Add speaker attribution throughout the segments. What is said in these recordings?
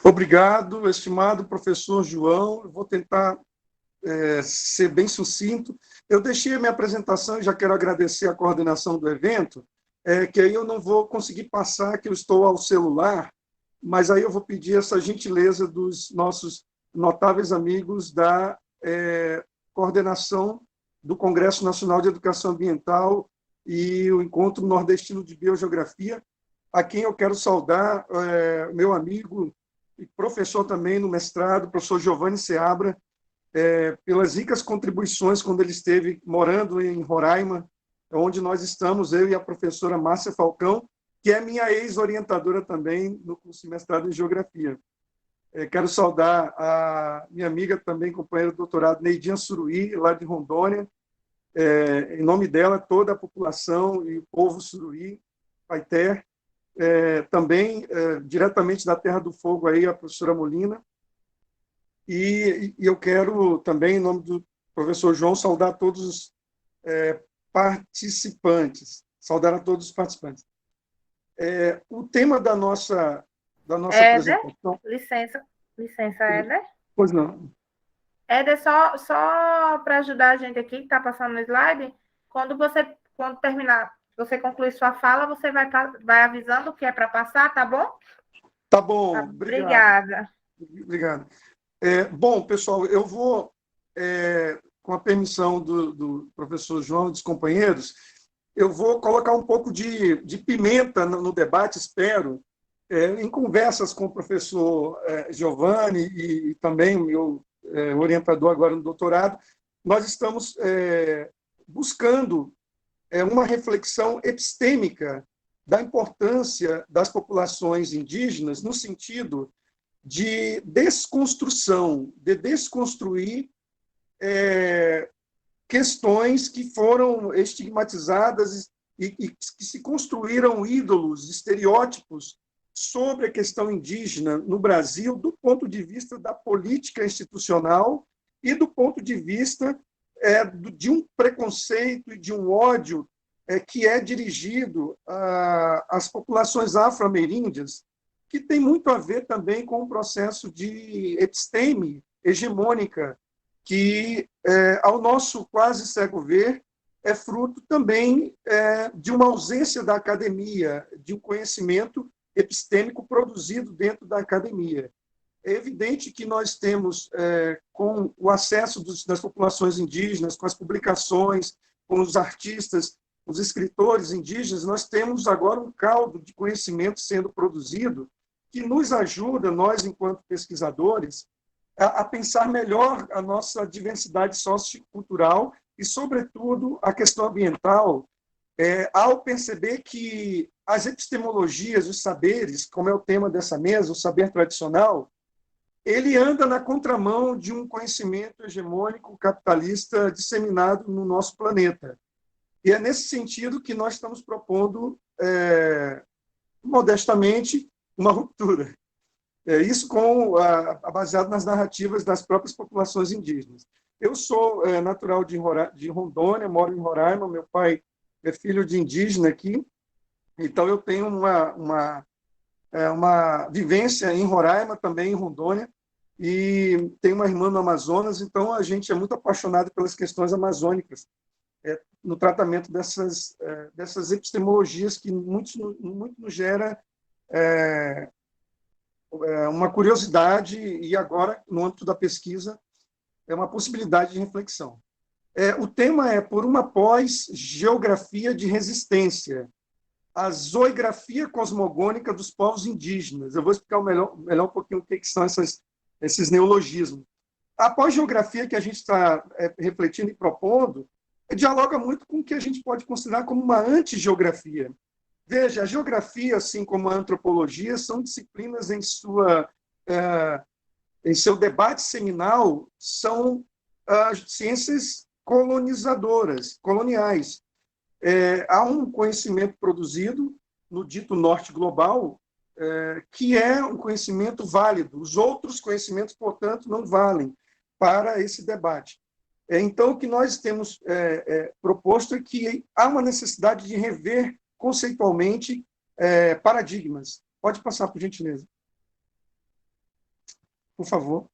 Speaker 1: Obrigado, estimado professor João. Eu vou tentar ser bem sucinto. Eu deixei a minha apresentação e já quero agradecer a coordenação do evento, que aí eu não vou conseguir passar que eu estou ao celular, mas aí eu vou pedir essa gentileza dos nossos notáveis amigos da coordenação do Congresso Nacional de Educação Ambiental e o Encontro Nordestino de Biogeografia, a quem eu quero saudar, meu amigo e professor também no mestrado, professor Giovanni Seabra, pelas ricas contribuições quando ele esteve morando em Roraima, onde nós estamos, eu e a professora Márcia Falcão, que é minha ex-orientadora também no curso de mestrado em Geografia. Quero saudar a minha amiga também, companheira de doutorado, Neidinha Suruí, lá de Rondônia. Em nome dela, toda a população e o povo Suruí, Paité, também diretamente da Terra do Fogo, aí, a professora Molina. E eu quero também, em nome do professor João, saudar todos os participantes. Saudar a todos os participantes. O tema da nossa
Speaker 2: Éder,
Speaker 1: apresentação...
Speaker 2: licença, Éder.
Speaker 1: Pois não.
Speaker 2: Éder, só para ajudar a gente aqui, que está passando no slide, quando terminar, você concluir sua fala, você vai avisando o que é para passar, tá bom?
Speaker 1: Tá bom, obrigado.
Speaker 2: Obrigada.
Speaker 1: Obrigado. Bom, pessoal, eu vou, com a permissão do professor João e dos companheiros, eu vou colocar um pouco de pimenta no debate, espero, em conversas com o professor Giovanni e também o meu orientador agora no doutorado. Nós estamos buscando uma reflexão epistêmica da importância das populações indígenas no sentido de desconstrução, de desconstruir questões que foram estigmatizadas e que se construíram ídolos, estereótipos sobre a questão indígena no Brasil, do ponto de vista da política institucional e do ponto de vista de um preconceito e de um ódio que é dirigido às populações afro-ameríndias, que tem muito a ver também com o processo de episteme hegemônica, que, ao nosso quase cego ver, é fruto também de uma ausência da academia, de um conhecimento epistêmico produzido dentro da academia. É evidente que nós temos, com o acesso das populações indígenas, com as publicações, com os artistas, os escritores indígenas, nós temos agora um caldo de conhecimento sendo produzido que nos ajuda, nós, enquanto pesquisadores, a pensar melhor a nossa diversidade sociocultural e, sobretudo, a questão ambiental, ao perceber que as epistemologias, os saberes, como é o tema dessa mesa, o saber tradicional, ele anda na contramão de um conhecimento hegemônico capitalista disseminado no nosso planeta. E é nesse sentido que nós estamos propondo, modestamente, uma ruptura. Isso baseado nas narrativas das próprias populações indígenas. Eu sou natural de Rondônia, moro em Roraima, meu pai é filho de indígena aqui, então eu tenho uma vivência em Roraima, também em Rondônia, e tenho uma irmã no Amazonas, então a gente é muito apaixonado pelas questões amazônicas, no tratamento dessas epistemologias que muito nos gera uma curiosidade e agora, no âmbito da pesquisa, é uma possibilidade de reflexão. O tema é por uma pós-geografia de resistência, a zoografia cosmogônica dos povos indígenas. Eu vou explicar melhor um pouquinho o que são esses neologismos. A pós-geografia que a gente está refletindo e propondo dialoga muito com o que a gente pode considerar como uma antigeografia. Veja, a geografia, assim como a antropologia, são disciplinas em seu debate seminal, são ciências colonizadoras, coloniais. Há um conhecimento produzido no dito norte global que é um conhecimento válido. Os outros conhecimentos, portanto, não valem para esse debate. Então, o que nós temos proposto é que há uma necessidade de rever conceitualmente paradigmas. Pode passar, por gentileza. por favor.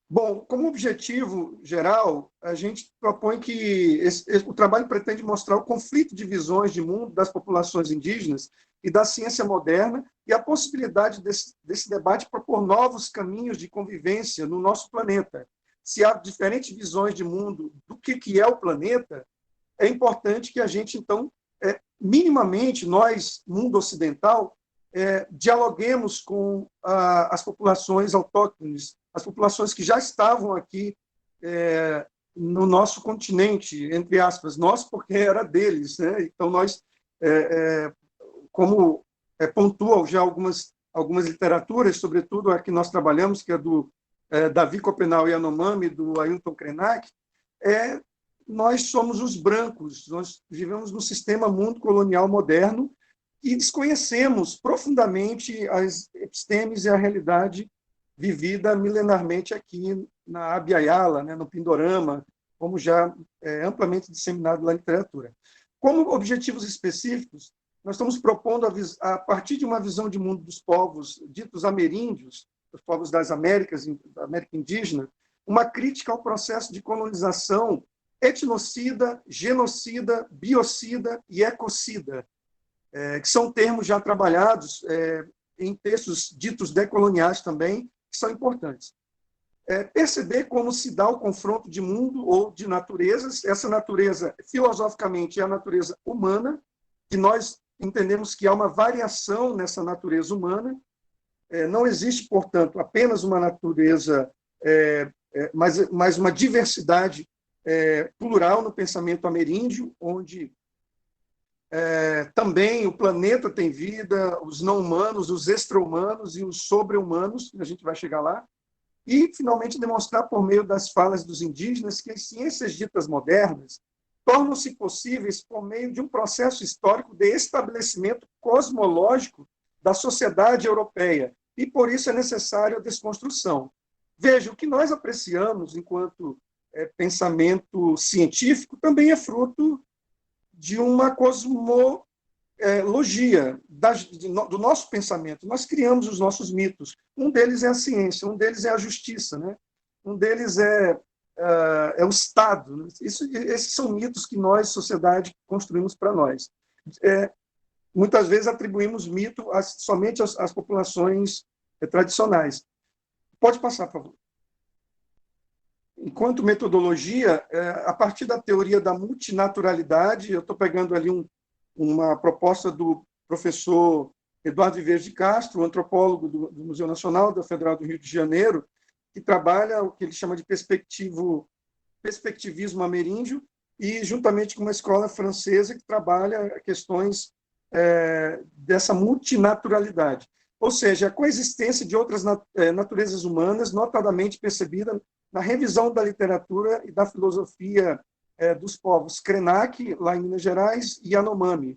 Speaker 1: Bom, como objetivo geral, a gente propõe que o trabalho pretende mostrar o conflito de visões de mundo das populações indígenas e da ciência moderna e a possibilidade desse debate propor novos caminhos de convivência no nosso planeta. Se há diferentes visões de mundo do que é o planeta, é importante que a gente, então, minimamente, nós, mundo ocidental, dialoguemos com as populações autóctones, as populações que já estavam aqui no nosso continente, entre aspas, nós porque era deles, né? Então, nós, como pontuam já algumas literaturas, sobretudo a que nós trabalhamos, que é do Davi Copenau Yanomami, do Ailton Krenak, nós somos os brancos, nós vivemos no sistema mundo colonial moderno e desconhecemos profundamente as epistemes e a realidade vivida milenarmente aqui na Abya Yala, né, no Pindorama, como já é amplamente disseminado na literatura. Como objetivos específicos, nós estamos propondo, a partir de uma visão de mundo dos povos ditos ameríndios, os povos das Américas, da América indígena, uma crítica ao processo de colonização etnocida, genocida, biocida e ecocida, que são termos já trabalhados em textos ditos decoloniais também, que são importantes. Perceber como se dá o confronto de mundo ou de naturezas. Essa natureza, filosoficamente, é a natureza humana, que nós entendemos que há uma variação nessa natureza humana. Não existe, portanto, apenas uma natureza, mas uma diversidade plural no pensamento ameríndio, onde também o planeta tem vida, os não-humanos, os extra-humanos e os sobre-humanos, a gente vai chegar lá, e, finalmente, demonstrar por meio das falas dos indígenas que as ciências ditas modernas tornam-se possíveis por meio de um processo histórico de estabelecimento cosmológico da sociedade europeia, e, por isso, é necessária a desconstrução. Veja, o que nós apreciamos enquanto pensamento científico também é fruto de uma cosmologia do nosso pensamento. Nós criamos os nossos mitos. Um deles é a ciência, um deles é a justiça, né? Um deles é o Estado. Né? Esses são mitos que nós, sociedade, construímos para nós. Muitas vezes atribuímos mito somente às populações tradicionais. Pode passar, por favor. Enquanto metodologia, a partir da teoria da multinaturalidade, eu estou pegando ali uma proposta do professor Eduardo Viveiro de Castro, antropólogo do Museu Nacional da Federal do Rio de Janeiro, que trabalha o que ele chama de perspectivismo ameríndio, e juntamente com uma escola francesa que trabalha questões dessa multinaturalidade. Ou seja, a coexistência de outras naturezas humanas, notadamente percebida na revisão da literatura e da filosofia dos povos Krenak, lá em Minas Gerais, e Yanomami.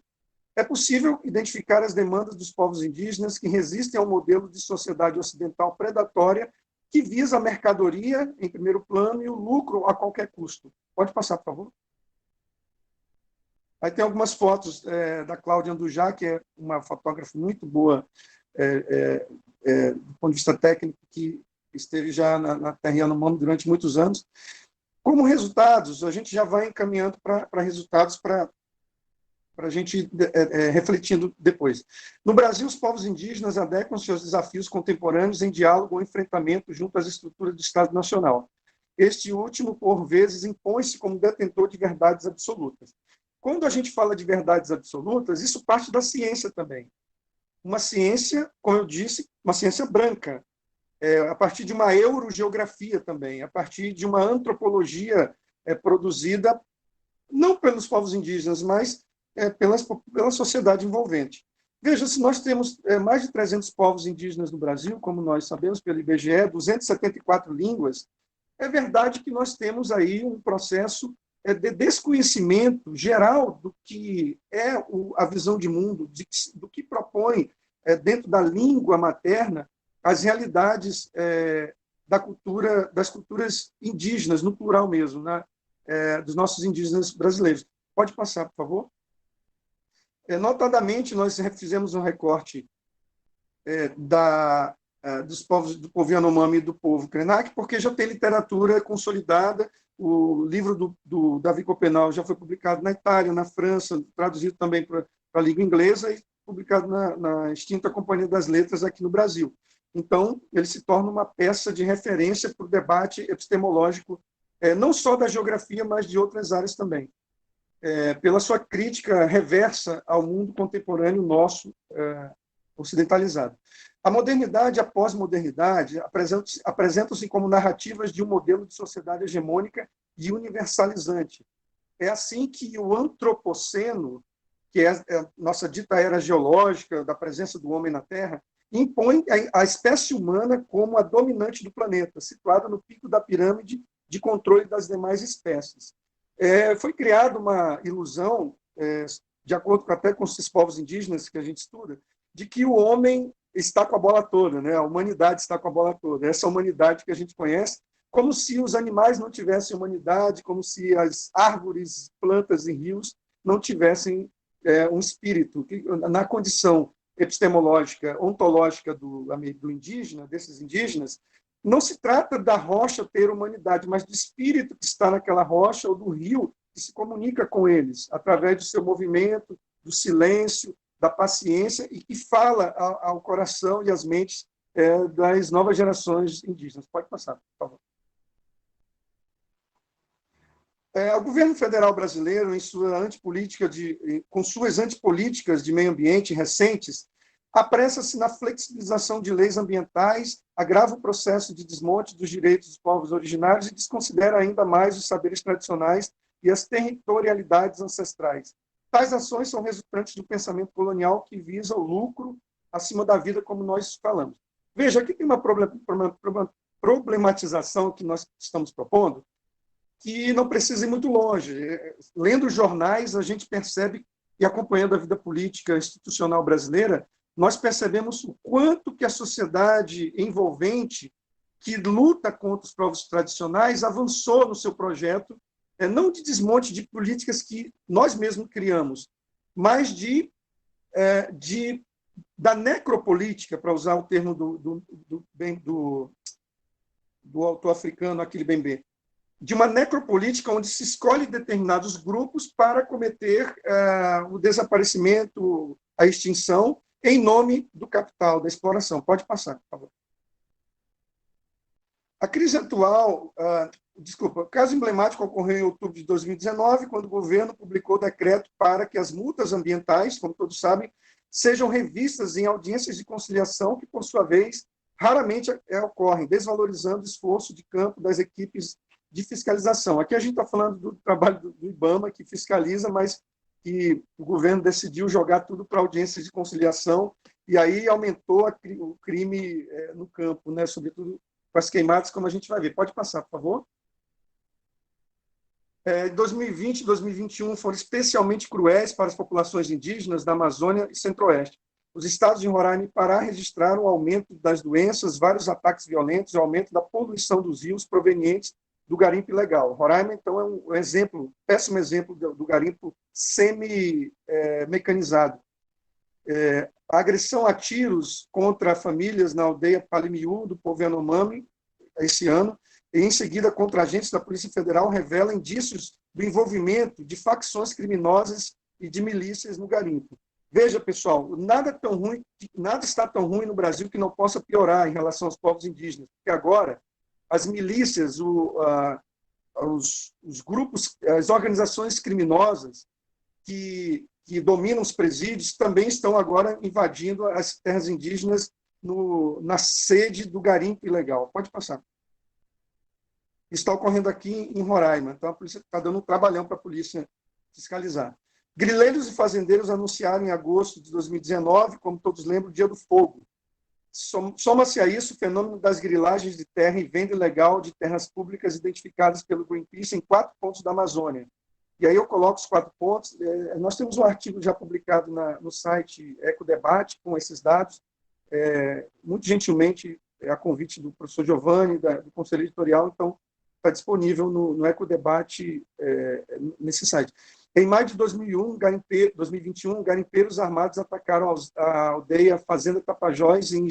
Speaker 1: É possível identificar as demandas dos povos indígenas que resistem ao modelo de sociedade ocidental predatória que visa a mercadoria, em primeiro plano, e o lucro a qualquer custo. Pode passar, por favor. Aí tem algumas fotos da Cláudia Andujá, que é uma fotógrafa muito boa do ponto de vista técnico, que esteve já na Terra Yanomami durante muitos anos. Como resultados, a gente já vai encaminhando para resultados para a gente refletindo depois. No Brasil, os povos indígenas adequam-se aos desafios contemporâneos em diálogo ou enfrentamento junto às estruturas do Estado Nacional. Este último, por vezes, impõe-se como detentor de verdades absolutas. Quando a gente fala de verdades absolutas, isso parte da ciência também. Uma ciência, como eu disse, uma ciência branca, a partir de uma eurogeografia também, a partir de uma antropologia produzida não pelos povos indígenas, mas pela sociedade envolvente. Veja, se nós temos mais de 300 povos indígenas no Brasil, como nós sabemos pelo IBGE, 274 línguas, é verdade que nós temos aí um processo de desconhecimento geral do que é a visão de mundo, do que propõe, dentro da língua materna, as realidades das culturas indígenas, no plural mesmo, né? Dos nossos indígenas brasileiros. Pode passar, por favor. Notadamente, nós fizemos um recorte dos povos do povo Yanomami e do povo Krenak, porque já tem literatura consolidada. O livro do Davi Copenau já foi publicado na Itália, na França, traduzido também para a língua inglesa e publicado na extinta Companhia das Letras aqui no Brasil. Então, ele se torna uma peça de referência para o debate epistemológico, não só da geografia, mas de outras áreas também, pela sua crítica reversa ao mundo contemporâneo nosso, ocidentalizado. A modernidade e a pós-modernidade apresentam-se como narrativas de um modelo de sociedade hegemônica e universalizante. É assim que o antropoceno, que é a nossa dita era geológica, da presença do homem na Terra, impõe a espécie humana como a dominante do planeta, situada no pico da pirâmide de controle das demais espécies. Foi criada uma ilusão, de acordo até com esses povos indígenas que a gente estuda, de que o homem está com a bola toda, né? A humanidade está com a bola toda. Essa humanidade que a gente conhece, como se os animais não tivessem humanidade, como se as árvores, plantas e rios não tivessem um espírito. Na condição epistemológica, ontológica do indígena, desses indígenas, não se trata da rocha ter humanidade, mas do espírito que está naquela rocha ou do rio que se comunica com eles, através do seu movimento, do silêncio, da paciência e que fala ao coração e às mentes das novas gerações indígenas. Pode passar, por favor. O governo federal brasileiro, com suas antipolíticas de meio ambiente recentes, apressa-se na flexibilização de leis ambientais, agrava o processo de desmonte dos direitos dos povos originários e desconsidera ainda mais os saberes tradicionais e as territorialidades ancestrais. Tais ações são resultantes do pensamento colonial que visa o lucro acima da vida, como nós falamos. Veja, aqui tem uma problematização que nós estamos propondo, que não precisa ir muito longe. Lendo jornais, a gente percebe, e acompanhando a vida política institucional brasileira, nós percebemos o quanto que a sociedade envolvente, que luta contra os povos tradicionais, avançou no seu projeto, não de desmonte de políticas que nós mesmos criamos, mas da necropolítica, para usar o termo do autor africano Achille Mbembe, de uma necropolítica onde se escolhe determinados grupos para cometer o desaparecimento, a extinção, em nome do capital, da exploração. Pode passar, por favor. A crise atual, o caso emblemático ocorreu em outubro de 2019, quando o governo publicou decreto para que as multas ambientais, como todos sabem, sejam revistas em audiências de conciliação, que, por sua vez, raramente ocorrem, desvalorizando o esforço de campo das equipes de fiscalização. Aqui a gente está falando do trabalho do IBAMA, que fiscaliza, mas que o governo decidiu jogar tudo para audiências de conciliação, e aí aumentou o crime no campo, né? Sobretudo com as queimadas, como a gente vai ver. Pode passar, por favor. 2020 e 2021 foram especialmente cruéis para as populações indígenas da Amazônia e Centro-Oeste. Os estados de Roraima e Pará registraram o aumento das doenças, vários ataques violentos e o aumento da poluição dos rios provenientes do garimpo ilegal. Roraima, então, é um exemplo, péssimo exemplo do garimpo semi-mecanizado. A agressão a tiros contra famílias na aldeia Palimiú, do povo Yanomami, esse ano, e em seguida contra agentes da Polícia Federal, revela indícios do envolvimento de facções criminosas e de milícias no garimpo. Veja, pessoal, nada está tão ruim no Brasil que não possa piorar em relação aos povos indígenas, porque agora as milícias, os grupos, as organizações criminosas que dominam os presídios também estão agora invadindo as terras indígenas na sede do garimpo ilegal. Pode passar. Está ocorrendo aqui em Roraima, então a polícia está dando um trabalhão para a polícia fiscalizar. Grileiros e fazendeiros anunciaram em agosto de 2019, como todos lembram, o Dia do Fogo. Soma-se a isso o fenômeno das grilagens de terra e venda ilegal de terras públicas identificadas pelo Greenpeace em 4 pontos da Amazônia. E aí eu coloco os 4 pontos. Nós temos um artigo já publicado no site Ecodebate com esses dados, muito gentilmente, a convite do professor Giovanni, do Conselho Editorial, então está disponível no Ecodebate nesse site. Em maio de 2021, garimpeiros armados atacaram a aldeia Fazenda Tapajós, em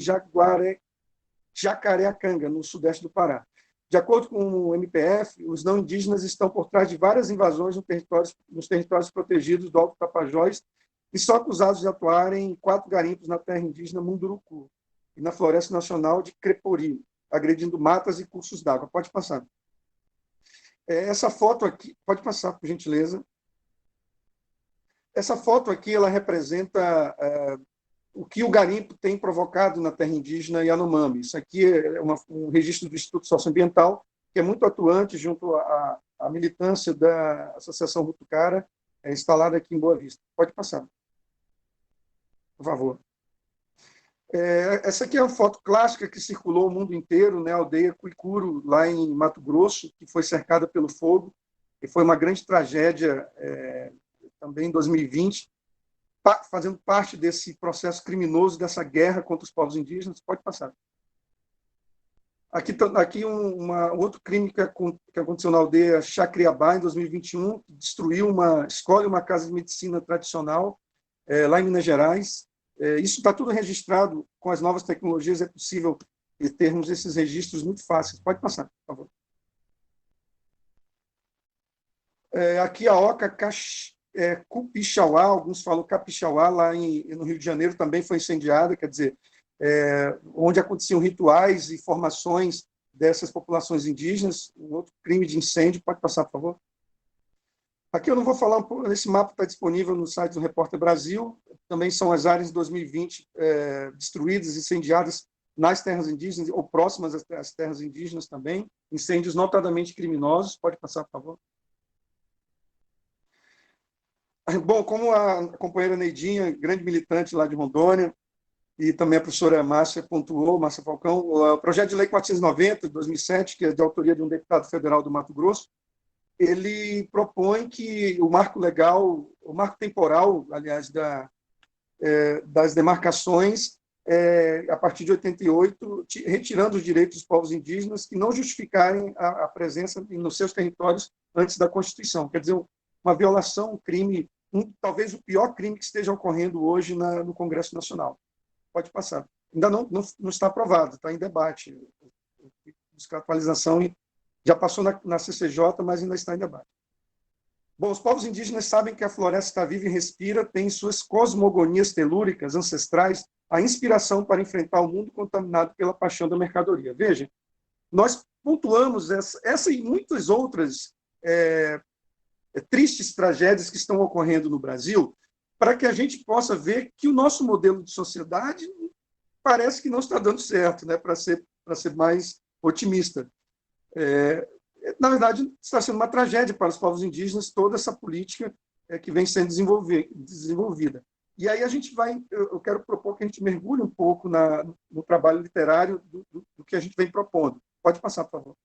Speaker 1: Jacareacanga, no sudeste do Pará. De acordo com o MPF, os não indígenas estão por trás de várias invasões nos territórios protegidos do Alto Tapajós e são acusados de atuarem em 4 garimpos na terra indígena Munduruku e na Floresta Nacional de Crepori, agredindo matas e cursos d'água. Pode passar. Essa foto aqui, pode passar, por gentileza. Essa foto aqui, ela representa o que o garimpo tem provocado na terra indígena Yanomami. Isso aqui é um registro do Instituto Socioambiental, que é muito atuante junto à militância da Associação Rutucara, instalada aqui em Boa Vista. Pode passar, por favor. Essa aqui é uma foto clássica que circulou o mundo inteiro, né? A aldeia Cuicuro, lá em Mato Grosso, que foi cercada pelo fogo, e foi uma grande tragédia também em 2020, fazendo parte desse processo criminoso, dessa guerra contra os povos indígenas. Pode passar. Aqui um outro crime que aconteceu na aldeia Chacriabá, em 2021, que destruiu uma escola e uma casa de medicina tradicional, lá em Minas Gerais. Isso está tudo registrado. Com as novas tecnologias é possível termos esses registros muito fáceis. Pode passar, por favor. Aqui a Oca Cupixauá, alguns falam Capixauá, lá no Rio de Janeiro, também foi incendiada, quer dizer, onde aconteciam rituais e formações dessas populações indígenas. Um outro crime de incêndio. Pode passar, por favor. Aqui eu não vou falar, esse mapa está disponível no site do Repórter Brasil, também são as áreas de 2020 destruídas, incendiadas nas terras indígenas, ou próximas às terras indígenas também, incêndios notadamente criminosos. Pode passar, por favor. Bom, como a companheira Neidinha, grande militante lá de Rondônia, e também a professora Márcia pontuou, Márcia Falcão, o projeto de lei 490, de 2007, que é de autoria de um deputado federal do Mato Grosso, ele propõe que o marco legal, o marco temporal, aliás, das demarcações, a partir de 88, retirando os direitos dos povos indígenas que não justificarem a presença nos seus territórios antes da Constituição. Quer dizer, uma violação, um crime, talvez o pior crime que esteja ocorrendo hoje no Congresso Nacional. Pode passar. Ainda não está aprovado, está em debate. Buscar atualização, já passou na CCJ, mas ainda está em debate. Bom, os povos indígenas sabem que a floresta está viva e respira, tem suas cosmogonias telúricas ancestrais a inspiração para enfrentar o mundo contaminado pela paixão da mercadoria. Veja, nós pontuamos essa e muitas outras tristes tragédias que estão ocorrendo no Brasil, para que a gente possa ver que o nosso modelo de sociedade parece que não está dando certo, né, para ser mais otimista. Na verdade, está sendo uma tragédia para os povos indígenas toda essa política que vem sendo desenvolvida. E aí eu quero propor que a gente mergulhe um pouco no trabalho literário do que a gente vem propondo. Pode passar, por favor.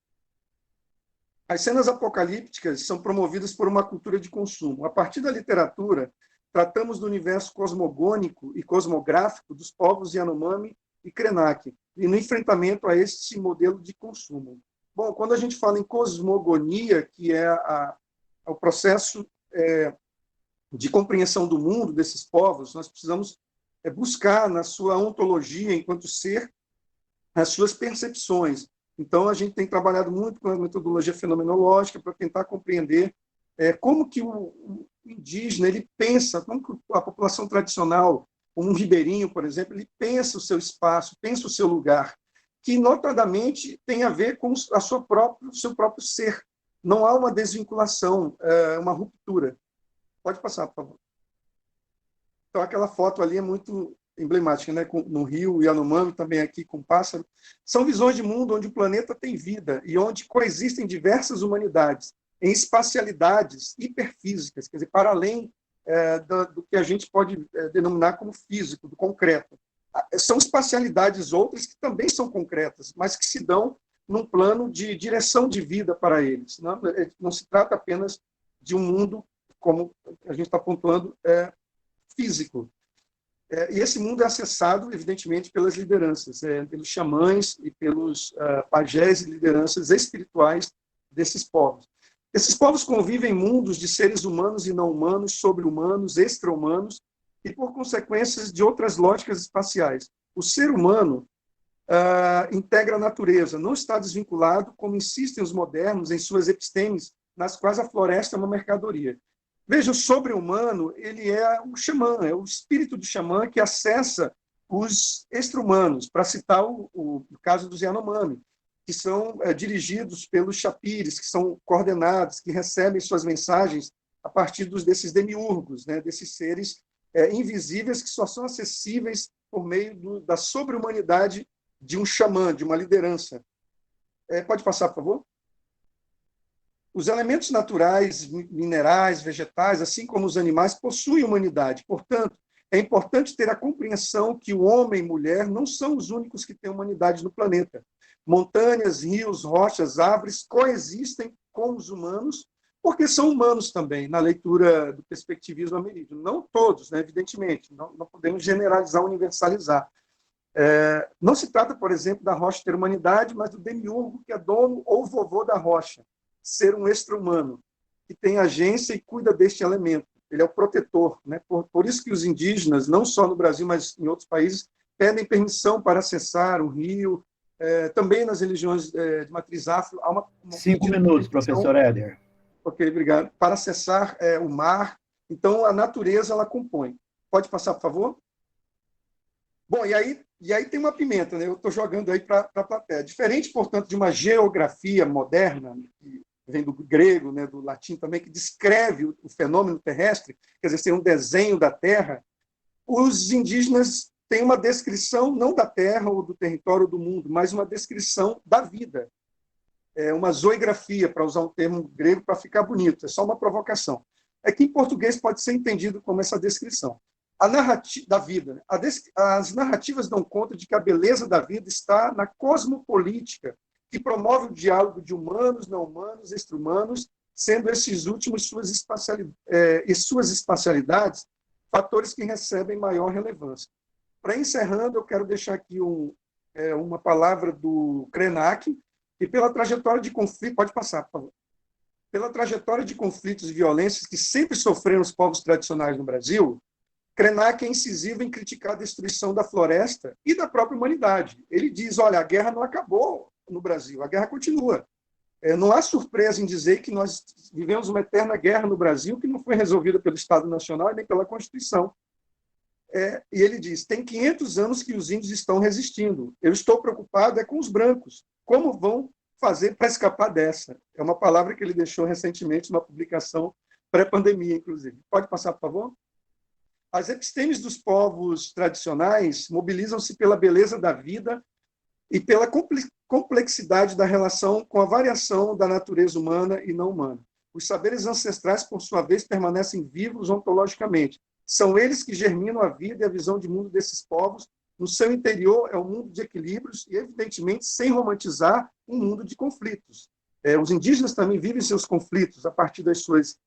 Speaker 1: As cenas apocalípticas são promovidas por uma cultura de consumo. A partir da literatura, tratamos do universo cosmogônico e cosmográfico dos povos Yanomami e Krenak, e no enfrentamento a esse modelo de consumo. Bom, quando a gente fala em cosmogonia, que é o processo de compreensão do mundo desses povos, nós precisamos buscar na sua ontologia, enquanto ser, as suas percepções. Então, a gente tem trabalhado muito com a metodologia fenomenológica para tentar compreender como que o indígena ele pensa, como que a população tradicional, como um ribeirinho, por exemplo, ele pensa o seu espaço, pensa o seu lugar, que notadamente tem a ver com o seu próprio ser. Não há uma desvinculação, uma ruptura. Pode passar, por favor. Então, aquela foto ali é muito emblemática, né? No Rio Yanomami, também aqui com o pássaro. São visões de mundo onde o planeta tem vida e onde coexistem diversas humanidades em espacialidades hiperfísicas, quer dizer, para além do que a gente pode denominar como físico, do concreto. São espacialidades outras que também são concretas, mas que se dão num plano de direção de vida para eles. Não se trata apenas de um mundo, como a gente está pontuando, físico. E esse mundo é acessado, evidentemente, pelas lideranças, pelos xamãs e pelos pajés e lideranças espirituais desses povos. Esses povos convivem em mundos de seres humanos e não humanos, sobre-humanos, extra-humanos, e por consequências de outras lógicas espaciais. O ser humano integra a natureza, não está desvinculado, como insistem os modernos em suas epistemes, nas quais a floresta é uma mercadoria. Veja, o sobre-humano, ele é o xamã, é o espírito do xamã que acessa os extra-humanos, para citar o caso dos Yanomami, que são dirigidos pelos chapires, que são coordenados, que recebem suas mensagens a partir desses demiurgos, né, desses seres invisíveis que só são acessíveis por meio da sobre-humanidade de um xamã, de uma liderança. Pode passar, por favor? Os elementos naturais, minerais, vegetais, assim como os animais, possuem humanidade. Portanto, é importante ter a compreensão que o homem e mulher não são os únicos que têm humanidade no planeta. Montanhas, rios, rochas, árvores coexistem com os humanos, porque são humanos também, na leitura do perspectivismo ameríndio. Não todos, né, evidentemente, não podemos generalizar, universalizar. Não se trata, por exemplo, da rocha ter humanidade, mas do demiurgo que é dono ou vovô da rocha, ser um extra-humano, que tem agência e cuida deste elemento. Ele é o protetor, né? Por isso que os indígenas, não só no Brasil, mas em outros países, pedem permissão para acessar um rio. Também nas religiões de matriz afro, há uma
Speaker 3: 5 minutos, professor Éder.
Speaker 1: Ok, obrigado. Para acessar o mar. Então, a natureza, ela compõe. Pode passar, por favor? Bom, e aí tem uma pimenta, né? Eu estou jogando aí para a plateia. Diferente, portanto, de uma geografia moderna, que vem do grego, né, do latim também, que descreve o fenômeno terrestre, quer dizer, tem um desenho da Terra, os indígenas têm uma descrição não da Terra ou do território do mundo, mas uma descrição da vida. Uma zoigrafia, para usar um termo grego para ficar bonito, é só uma provocação. É que em português pode ser entendido como essa descrição. A narrativa da vida, as narrativas dão conta de que a beleza da vida está na cosmopolítica, que promove o diálogo de humanos, não humanos, extra-humanos, sendo esses últimos suas espacialidades fatores que recebem maior relevância. Para encerrando, eu quero deixar aqui uma palavra do Krenak, que pela trajetória de conflito, pode passar, por favor, pela trajetória de conflitos e violências que sempre sofreram os povos tradicionais no Brasil, Krenak é incisivo em criticar a destruição da floresta e da própria humanidade. Ele diz, olha, a guerra não acabou no Brasil, a guerra continua. Não há surpresa em dizer que nós vivemos uma eterna guerra no Brasil que não foi resolvida pelo Estado Nacional nem pela Constituição. E ele diz, tem 500 anos que os índios estão resistindo. Eu estou preocupado com os brancos. Como vão fazer para escapar dessa? É uma palavra que ele deixou recentemente numa publicação pré-pandemia, inclusive. Pode passar, por favor? As epistemes dos povos tradicionais mobilizam-se pela beleza da vida e pela complexidade da relação com a variação da natureza humana e não humana. Os saberes ancestrais, por sua vez, permanecem vivos ontologicamente. São eles que germinam a vida e a visão de mundo desses povos. No seu interior é um mundo de equilíbrios e, evidentemente, sem romantizar um mundo de conflitos. Os indígenas também vivem seus conflitos a partir das suas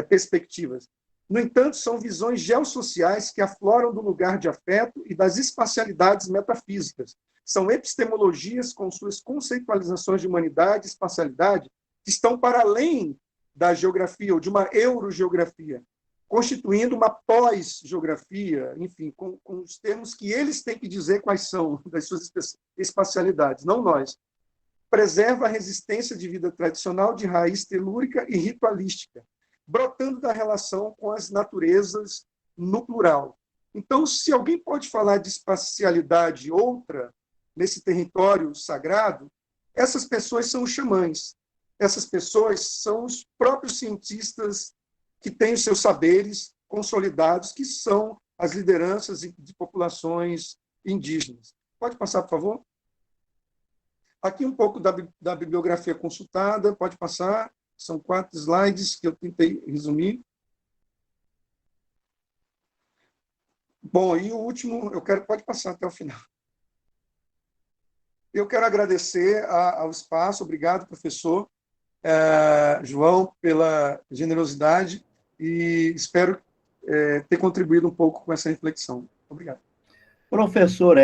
Speaker 1: perspectivas. No entanto, são visões geossociais que afloram do lugar de afeto e das espacialidades metafísicas. São epistemologias com suas conceitualizações de humanidade e espacialidade que estão para além da geografia ou de uma eurogeografia, constituindo uma pós-geografia, enfim, com os termos que eles têm que dizer quais são das suas espacialidades, não nós. Preserva a resistência de vida tradicional de raiz telúrica e ritualística, brotando da relação com as naturezas no plural. Então, se alguém pode falar de espacialidade outra nesse território sagrado, essas pessoas são os xamãs. Essas pessoas são os próprios cientistas que têm os seus saberes consolidados, que são as lideranças de populações indígenas. Pode passar, por favor? Aqui um pouco da bibliografia consultada, pode passar. São 4 slides que eu tentei resumir. Bom, e o último, pode passar até o final. Eu quero agradecer ao espaço, obrigado, professor João, pela generosidade, e espero ter contribuído um pouco com essa reflexão. Obrigado.
Speaker 3: Professor